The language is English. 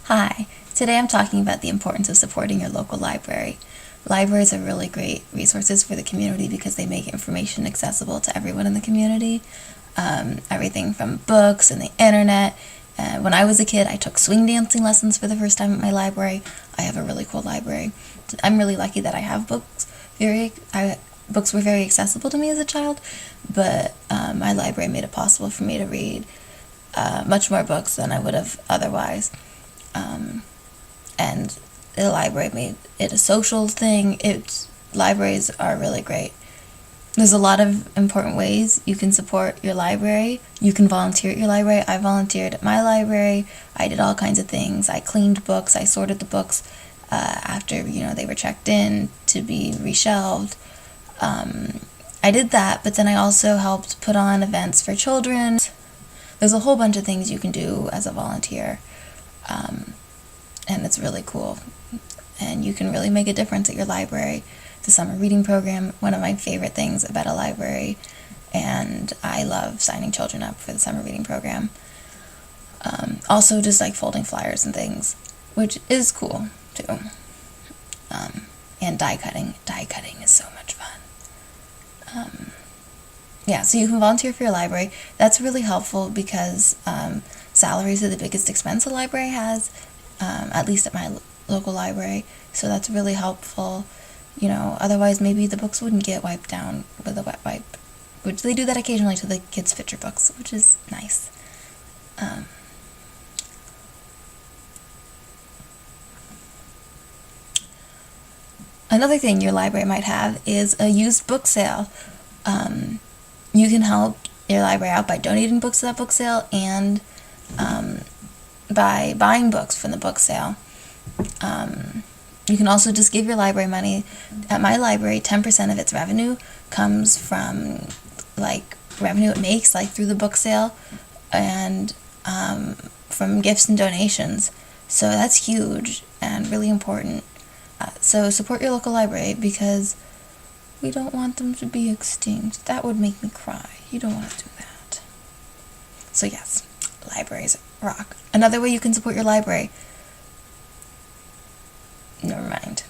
Hi, today I'm talking about the importance of supporting your local library. Libraries are really great resources for the community because they make information accessible to everyone in the community. Everything from books and the internet. When I was a kid, I took swing dancing lessons for the first time at my library. I have a really cool library. I'm really lucky that I have books. Books were very accessible to me as a child, but my library made it possible for me to read much more books than I would have otherwise. And the library made it a social thing. Libraries are really great. There's a lot of important ways you can support your library. You can volunteer at your library. I volunteered at my library. I did all kinds of things. I cleaned books. I sorted the books after they were checked in to be reshelved. I did that, but then I also helped put on events for children. There's a whole bunch of things you can do as a volunteer. And it's really cool. And you can really make a difference at your library. The summer reading program, one of my favorite things about a library, and I love signing children up for the summer reading program. Also just like folding flyers and things, which is cool too. And die cutting. Die cutting is so much fun. So you can volunteer for your library. That's really helpful because salaries are the biggest expense a library has, at least at my local library. So that's really helpful. Otherwise maybe the books wouldn't get wiped down with a wet wipe, which they do that occasionally to the kids' picture books, which is nice. Another thing your library might have is a used book sale. You can help your library out by donating books to that book sale and by buying books from the book sale. You can also just give your library money. At my library, 10% of its revenue comes from revenue it makes through the book sale and from gifts and donations. So that's huge and really important. So support your local library because we don't want them to be extinct. That would make me cry. You don't want to do that. So yes, libraries rock. Another way you can support your library. Never mind.